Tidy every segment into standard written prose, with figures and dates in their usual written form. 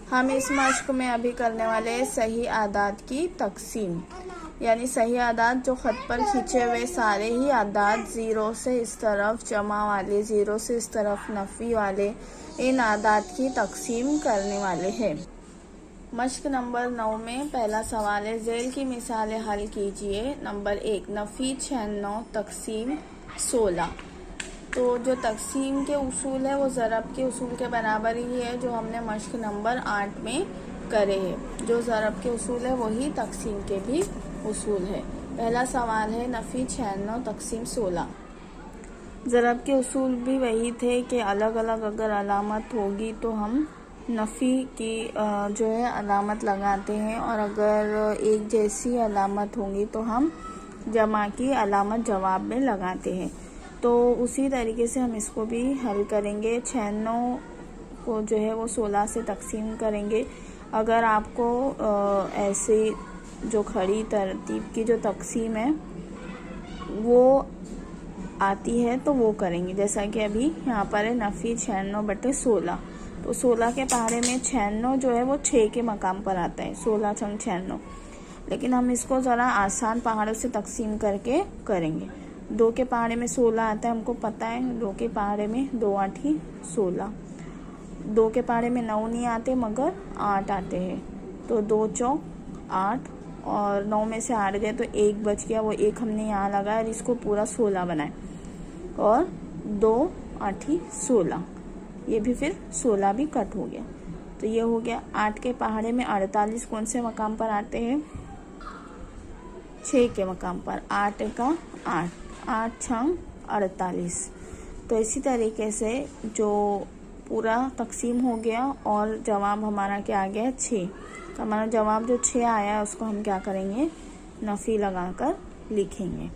हम इस मश्क में अभी करने वाले हैं सही आदाद की तकसीम, यानी सही आदाद जो ख़त पर खींचे हुए सारे ही आदाद ज़ीरो से इस तरफ जमा वाले, ज़ीरो से इस तरफ नफ़ी वाले, इन आदाद की तकसीम करने वाले हैं। मश्क नंबर 9 में पहला सवाल है, ज़ेल की मिसालें हल कीजिए। नंबर 1, नफ़ी 96 तकसीम 16। तो जो तकसीम के उसूल है वो ज़रब के उसूल के बराबर ही है जो हमने मश्क नंबर 8 में करे हैं। जो ज़रब के उसूल है वही तकसीम के भी उसूल है। पहला सवाल है, नफ़ी 96 तकसीम 16। ज़रब के उसूल भी वही थे कि अलग अलग अगर अलामत होगी तो हम नफ़ी की जो है अलामत लगाते हैं, और अगर एक जैसी अलामत होंगी तो हम जमा की अलामत जवाब में लगाते हैं। तो उसी तरीके से हम इसको भी हल करेंगे। 96 को जो है वो 16 से तकसीम करेंगे। अगर आपको ऐसे जो खड़ी तरतीब की जो तकसीम है वो आती है तो वो करेंगे, जैसा कि अभी यहाँ पर है नफ़ी 96/16। तो 16 के पहाड़े में 96 जो है वो 6 के मकाम पर आता है, 16 छंग 96। लेकिन हम इसको ज़रा आसान पहाड़ों से तकसीम करके करेंगे। 2 के पहाड़े में 16 आता है, हमको पता है 2 के पहाड़े में 2 8 16। 2 के पहाड़े में 9 नहीं आते मगर 8 आते हैं, तो 2 चौक 8, और 9 में से 8 गए तो 1 बच गया, वो 1 हमने यहाँ लगाया और इसको पूरा 16 बनाए, और 2 8 16, ये भी फिर 16 भी कट हो गया। तो ये हो गया। 8 के पहाड़े में 48 कौन से मकाम पर आते हैं? 6 के मकाम पर। 8 का 8, 8 छंग 48। तो इसी तरीके से जो पूरा तकसीम हो गया और जवाब हमारा क्या आ गया? 6। तो हमारा जवाब जो 6 आया है उसको हम क्या करेंगे? नफ़ी लगाकर लिखेंगे।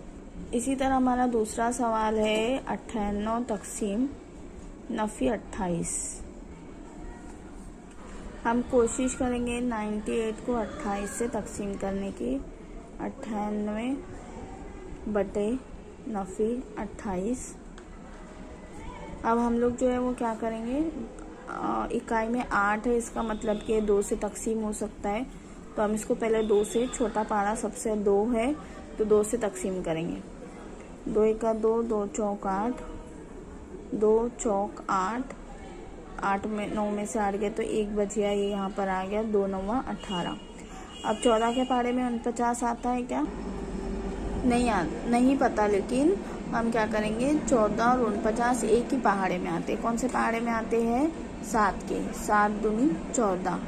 इसी तरह हमारा दूसरा सवाल है 98 तकसीम नफ़ी 28। हम कोशिश करेंगे 98 को 28 से तकसीम करने की। 98 बटे नफ़ी 28। अब हम लोग जो है वो क्या करेंगे, इकाई में 8 है, इसका मतलब कि 2 से तकसीम हो सकता है। तो हम इसको पहले 2 से, छोटा पारा सबसे 2 है तो 2 से तकसीम करेंगे। 2 एका 2, 2 चौक 8, 2 चौक 8, 8 में 9 में से 8 गए तो 1 बच गया, ये यहाँ पर आ गया, 2 9 18। अब 14 के पहाड़े में 49 आता है क्या? नहीं पता, लेकिन हम क्या करेंगे, 14 और 49 एक ही पहाड़े में आते हैं। कौन से पहाड़े में आते हैं? 7 के। 7 दूनी 14,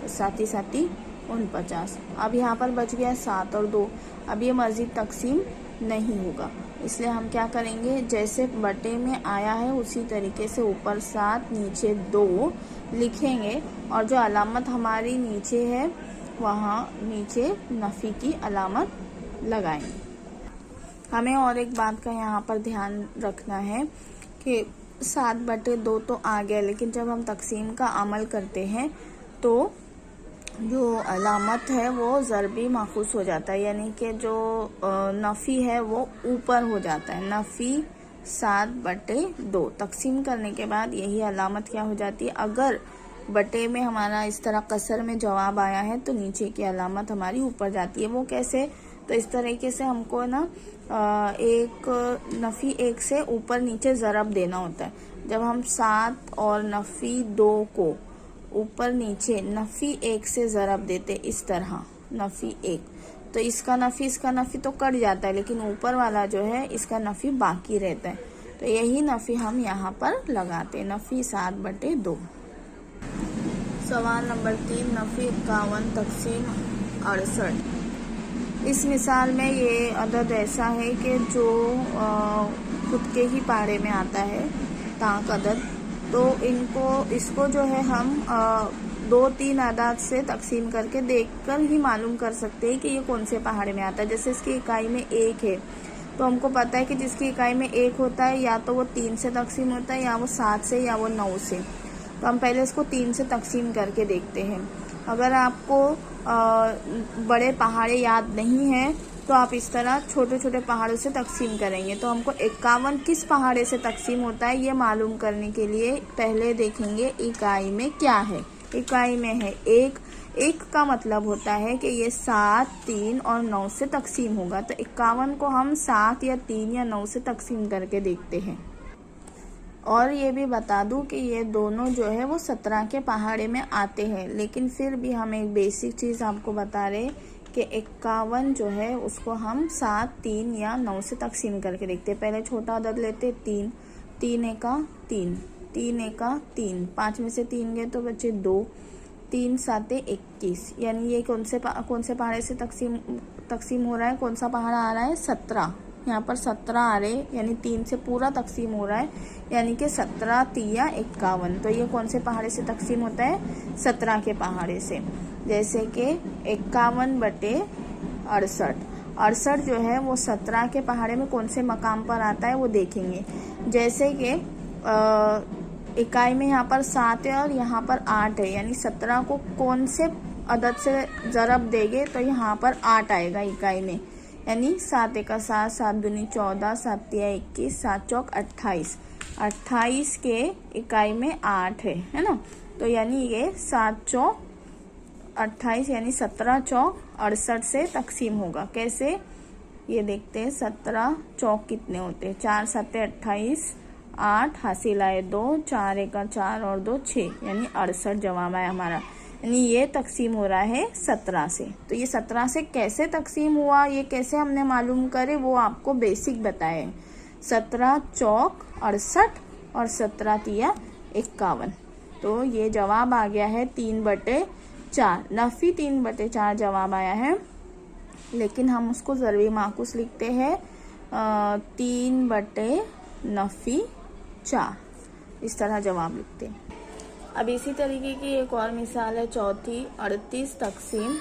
7 7 49। अब यहाँ पर बच गया 7 और 2। अब ये मज़ीद तकसीम नहीं होगा, इसलिए हम क्या करेंगे, जैसे बटे में आया है उसी तरीके से ऊपर 7 नीचे 2 लिखेंगे, और जो अलामत हमारी नीचे है वहाँ नीचे नफ़ी की अलामत लगाएंगे। हमें और एक बात का यहाँ पर ध्यान रखना है कि 7/2 तो आ गया, लेकिन जब हम तकसीम का अमल करते हैं तो जो अलामत है वो ज़रबी माखूस हो जाता है, यानी कि जो नफ़ी है वो ऊपर हो जाता है। नफ़ी 7/2 तकसीम करने के बाद यही अलामत क्या हो जाती है, अगर बटे में हमारा इस तरह कसर में जवाब आया है तो नीचे की अलामत हमारी ऊपर जाती है। वो कैसे? तो इस तरीके से हमको ना एक नफ़ी 1 से ऊपर नीचे ज़रब देना होता है। जब हम 7 और नफ़ी 2 को ऊपर नीचे नफ़ी 1 से ज़रब देते, इस तरह नफ़ी 1, तो इसका नफ़ी तो कट जाता है, लेकिन ऊपर वाला जो है इसका नफ़ी बाकी रहता है। तो यही नफ़ी हम यहाँ पर लगाते, नफ़ी 7/2। सवाल नंबर 3, नफ़ी 51 तकसीम 68। इस मिसाल में ये अदद ऐसा है कि जो खुद के ही पहाड़े में आता है, ताक अदद, तो इसको जो है हम 2-3 आदाद से तकसीम करके देखकर ही मालूम कर सकते हैं कि ये कौन से पहाड़े में आता है। जैसे इसकी इकाई में 1 है, तो हमको पता है कि जिसकी इकाई में 1 होता है या तो वो 3 से तकसीम होता है, या वो 7 से, या वो 9 से। तो हम पहले इसको 3 से तकसीम करके देखते हैं। अगर आपको बड़े पहाड़े याद नहीं है तो आप इस तरह छोटे छोटे पहाड़ों से तकसीम करेंगे। तो हमको 51 किस पहाड़े से तकसीम होता है ये मालूम करने के लिए पहले देखेंगे इकाई में क्या है। इकाई में है। एक एक का मतलब होता है कि ये 7, 3 और 9 से तकसीम होगा। तो 51 को हम 7 या 3 या 9 से तकसीम करके देखते हैं। और ये भी बता दूं कि ये दोनों जो है वो 17 के पहाड़े में आते हैं, लेकिन फिर भी हम एक बेसिक चीज़ आपको बता रहे कि 51 जो है उसको हम 7, 3 या 9 से तकसीम करके देखते हैं। पहले छोटा अदद लेते 3, 3 एका 3, 3 एका 3, 5 में से 3 गए तो बचे 2, 3 7 21, यानी ये कौन से पहाड़े से तकसीम हो रहा है, कौन सा पहाड़ आ रहा है, 17। यहाँ पर 17 आ रहे, यानी 3 से पूरा तकसीम हो रहा है, यानी कि 17 तिया 51। तो ये कौन से पहाड़े से तकसीम होता है, 17 के पहाड़े से। जैसे कि 51 बटे 68, 68 जो है वो 17 के पहाड़े में कौन से मकाम पर आता है वो देखेंगे। जैसे कि इकाई में यहाँ पर 7 है और यहाँ पर 8 है, यानी 17 को कौन से अदद से ज़रब देंगे तो यहाँ पर 8 आएगा इकाई में, यानी 7 एका 7, 7 दूनी 14, 7 तिया 21, 7 चौक 28, 28 के इकाई में 8 है ना। तो यानी ये 7 चौक 28 यानी 17 चौक 68 से तकसीम होगा। कैसे, ये देखते हैं 17 चौक कितने होते हैं, 4 7 28, 8 हासिल आए 2, 4 एका 4 और 2 6, यानी 68 जवाब आया हमारा। यानी ये तकसीम हो रहा है 17 से। तो ये 17 से कैसे तकसीम हुआ, ये कैसे हमने मालूम करे, वो आपको बेसिक बताए। 17 चौक 68 और 17 तिया 51। तो ये जवाब आ गया है 3/4। नफी 3/4 जवाब आया है, लेकिन हम उसको ज़रबी माकूस लिखते हैं 3/4, इस तरह जवाब लिखते हैं। अब इसी तरीके की एक और मिसाल है चौथी, 38 तकसीम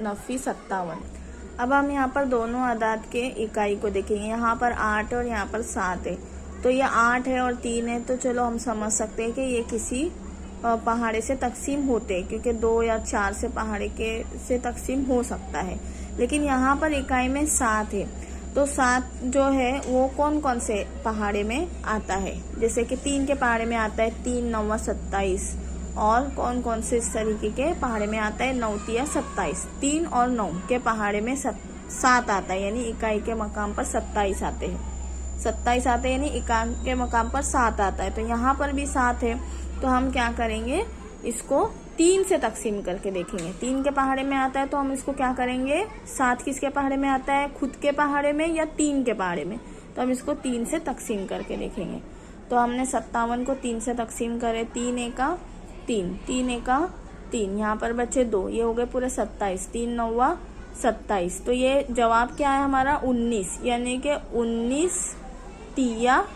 नफी 57। अब हम यहाँ पर दोनों अदाद के इकाई को देखेंगे। यहाँ पर 8 और यहाँ पर 7 है, तो ये 8 है और 3 है, तो चलो हम समझ सकते हैं कि ये किसी पहाड़े से तकसीम होते हैं, क्योंकि 2 या 4 से पहाड़े से तकसीम हो सकता है। लेकिन यहाँ पर इकाई में 7 है, तो 7 जो है वो कौन कौन से पहाड़े में आता है। जैसे कि 3 के पहाड़े में आता है 3 9 27, और कौन कौन से इस तरीके के पहाड़े में आता है 9 तिया 27। 3 और 9 के पहाड़े में 7 आता है, यानी इकाई के मकाम पर 27 आते हैं। 27 आते हैं यानी इकाई के मकाम पर 7 आता है। तो यहाँ पर भी 7 है, तो हम क्या करेंगे, इसको 3 से तकसीम करके देखेंगे। 3 के पहाड़े में आता है तो हम इसको क्या करेंगे, 7 किसके पहाड़े में आता है, खुद के पहाड़े में या 3 के पहाड़े में, तो हम इसको 3 से तकसीम करके देखेंगे। तो हमने 57 को 3 से तकसीम करे, 3 एका 3, 3 एका 3, यहाँ पर बचे 2, ये हो गए पूरे 27, 3 9 27। तो ये जवाब क्या है हमारा 19, यानी कि 19 तिया,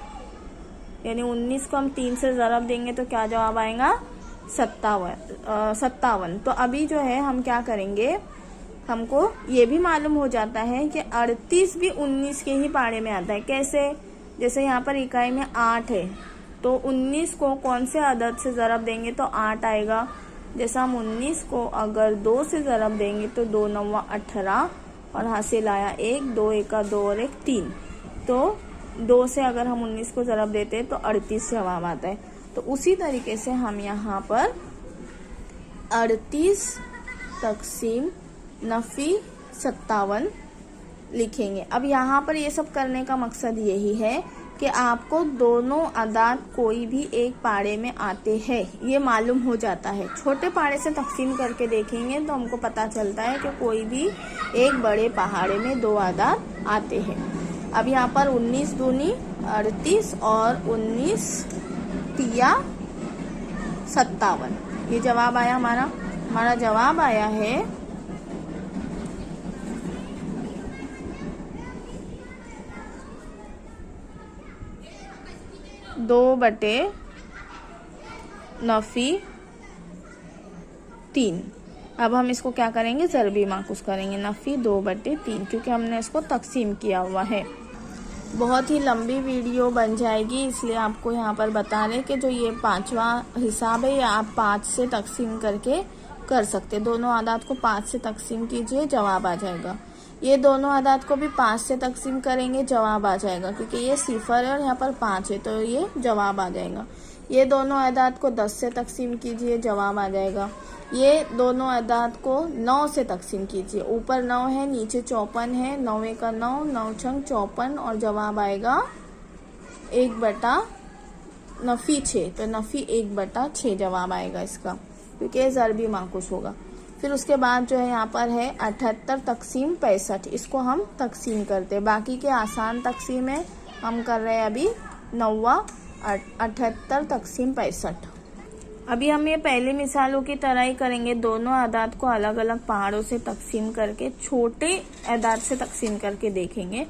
यानी 19 को हम 3 से ज़रब देंगे तो क्या जवाब आएगा 57। तो अभी जो है हम क्या करेंगे, हमको ये भी मालूम हो जाता है कि 38 भी 19 के ही पहाड़े में आता है। कैसे, जैसे यहाँ पर इकाई में 8 है, तो 19 को कौन से अदद से ज़रब देंगे तो 8 आएगा। जैसा हम 19 को अगर 2 से ज़रब देंगे तो 2 9 18 और हासिल आया 1, 2 एका 2 और 1 3। तो 2 से अगर हम 19 को ज़रब देते हैं तो 38 जवाब आता है। तो उसी तरीके से हम यहाँ पर 38 तकसीम नफी 57 लिखेंगे। अब यहाँ पर ये सब करने का मकसद यही है कि आपको दोनों अदाद कोई भी एक पहाड़े में आते हैं ये मालूम हो जाता है। छोटे पहाड़े से तकसीम करके देखेंगे तो हमको पता चलता है कि कोई भी एक बड़े पहाड़े में 2 अदाद आते हैं। अब यहाँ पर 19 दूनी 38 और 19 तिया 57, ये जवाब आया हमारा जवाब आया है 2/3। अब हम इसको क्या करेंगे, ज़रबी माकूस करेंगे, नफी 2/3, क्योंकि हमने इसको तकसीम किया हुआ है। बहुत ही लंबी वीडियो बन जाएगी, इसलिए आपको यहाँ पर बता रहे कि जो ये 5वां हिसाब है ये आप 5 से तकसीम करके कर सकते। दोनों आदात को 5 से तकसीम कीजिए, जवाब आ जाएगा। ये दोनों आदात को भी 5 से तकसीम करेंगे, जवाब आ जाएगा, क्योंकि ये 0 है और यहाँ पर 5 है तो ये जवाब आ जाएगा। ये दोनों अदाद को 10 से तकसीम कीजिए, जवाब आ जाएगा। ये दोनों अदाद को 9 से तकसीम कीजिए, ऊपर 9 है नीचे 54 है, 9 का 9, 9 छंग 54 और जवाब आएगा 1/6, तो नफी 1/6 जवाब आएगा इसका, क्योंकि ज़रबी माकुस होगा। फिर उसके बाद जो है यहाँ पर है 78 तकसीम 65, इसको हम तकसीम करते हैं। बाकी के आसान तकसीम है, हम कर रहे हैं अभी 78 तकसीम 65। अभी हम ये पहली मिसालों की तरह ही करेंगे, दोनों आदाद को अलग अलग पहाड़ों से तकसीम करके छोटे आदाद से तकसीम करके देखेंगे,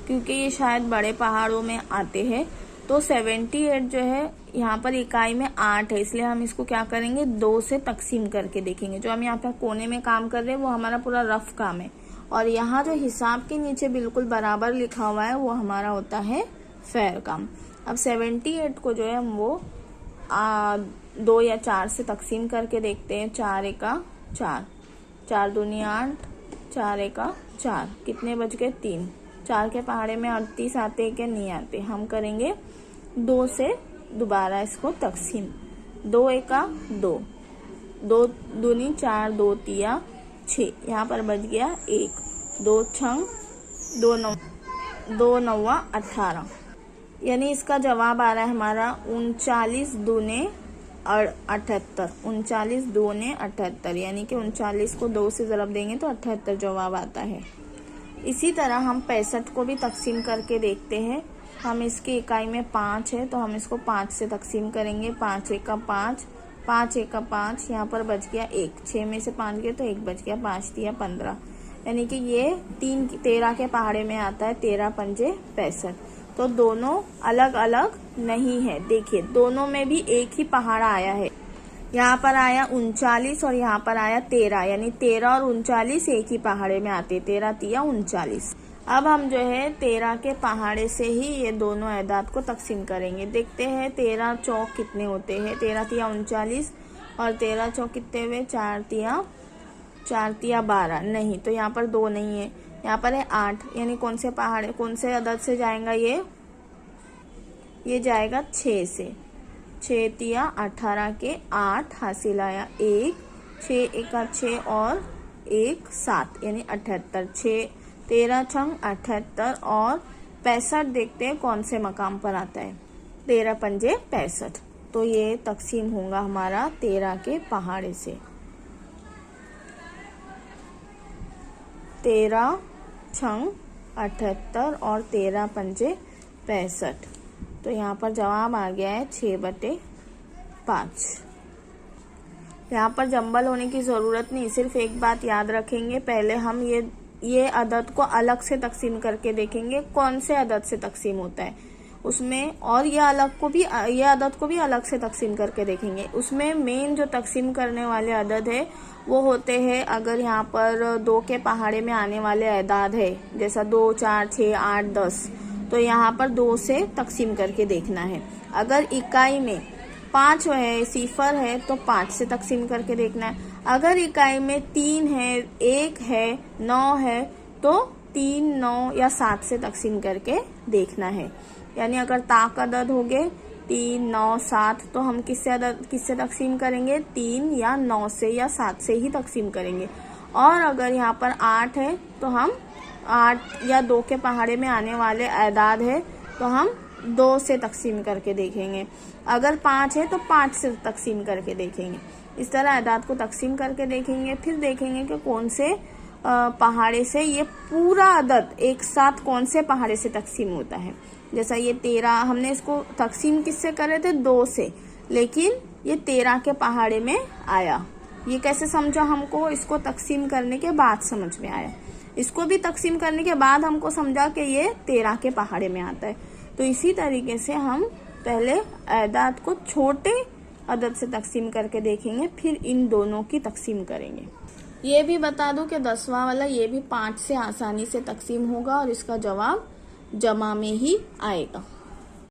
क्योंकि ये शायद बड़े पहाड़ों में आते हैं। तो 78 जो है यहाँ पर इकाई में 8 है, इसलिए हम इसको क्या करेंगे 2 से तकसीम करके देखेंगे। जो हम यहाँ पर कोने में काम कर रहे हैं वो हमारा पूरा रफ काम है, और यहाँ जो हिसाब के नीचे बिल्कुल बराबर लिखा हुआ है वो हमारा होता है फेर काम। अब 78 को जो है हम वो 2 या 4 से तकसीम करके देखते हैं। 4 एका 4, 4 दूनी 8, 4 एका 4, कितने बच गए 3। 4 के पहाड़े में 38 आते हैं कि नहीं आते, हम करेंगे 2 से दोबारा इसको तकसीम। 2 एका 2, 2 दूनी 4, 2 तिया 6, यहाँ पर बच गया 1, 2 छंग 2 नौवा 18, यानी इसका जवाब आ रहा है हमारा 39 दूने 78, 39 दूने 78, यानी कि 39 को 2 से ज़रब देंगे तो 78 जवाब आता है। इसी तरह हम 65 को भी तकसीम करके देखते हैं। हम इसकी इकाई में 5 है तो हम इसको 5 से तकसीम करेंगे। 5 एका 5, 5 एका 5, यहाँ पर बच गया 1, 6 में से 5 गए तो 1 बच गया, 5 तिया 15, यानी कि ये 13 के पहाड़े में आता है, 13 पंजे 65। तो दोनों अलग अलग नहीं है, देखिए दोनों में भी एक ही पहाड़ा आया है। यहाँ पर आया 39 और यहाँ पर आया 13, यानी 13 और 39 एक ही पहाड़े में आते, 13 तिया 39। अब हम जो है 13 के पहाड़े से ही ये दोनों एदाद को तकसीम करेंगे। देखते हैं 13 चौक कितने होते हैं। 13 तिया 39 और 13 चौक कितने हुए, 4 तिया 12, नहीं तो यहाँ पर 2 नहीं है, यहाँ पर है 8, यानी कौन से पहाड़े कौन से अदद से जाएगा, ये जाएगा 6 से। 6 तिया 18 के 8 हासिल आया 1, 6 एका 6 और 1 7, यानी 78। 6 13 छंग 78 और 65 देखते हैं कौन से मकाम पर आता है, 13 पंजे 65। तो ये तकसीम होगा हमारा 13 के पहाड़े से। 13 छंग 78 और 13 पंजे 65, तो यहाँ पर जवाब आ गया है 6/5। यहाँ पर जंबल होने की ज़रूरत नहीं, सिर्फ एक बात याद रखेंगे, पहले हम ये अदद को अलग से तकसीम करके देखेंगे कौन से अदद से तकसीम होता है उसमें, और ये अदद को भी अलग से तकसीम करके देखेंगे। उसमें मेन जो तकसीम करने वाले अदद है वो होते हैं, अगर यहाँ पर 2 के पहाड़े में आने वाले अदाद है, जैसा 2 4 6 8 10, तो यहाँ पर 2 से तकसीम करके देखना है। अगर इकाई में 5 है, सिफर है, तो 5 से तकसीम करके देखना है। अगर इकाई में 3 है, 1 है, 9 है, तो 3 9 या 7 से तकसीम करके देखना है। यानी अगर ताक अदद हो गए 3 9 7, तो हम किससे तकसीम करेंगे, 3 या 9 से या 7 से ही तकसीम करेंगे। और अगर यहाँ पर 8 है तो हम 8 या 2 के पहाड़े में आने वाले अदाद है तो हम 2 से तकसीम करके देखेंगे। अगर 5 है तो 5 से तकसीम करके देखेंगे। इस तरह अदाद को तकसीम करके देखेंगे, फिर देखेंगे कि कौन से पहाड़े से ये पूरा अदद एक साथ कौन से पहाड़े से तकसीम होता है। जैसा ये 13, हमने इसको तकसीम किससे करे थे, 2 से, लेकिन ये 13 के पहाड़े में आया। ये कैसे समझा हमको, इसको तकसीम करने के बाद समझ में आया। इसको भी तकसीम करने के बाद हमको समझा कि ये 13 के पहाड़े में आता है। तो इसी तरीके से हम पहले अदाद को छोटे अदद से तकसीम करके देखेंगे, फिर इन दोनों की तकसीम करेंगे। ये भी बता दूं कि 10वां वाला ये भी 5 से आसानी से तकसीम होगा और इसका जवाब जमा में ही आएगा।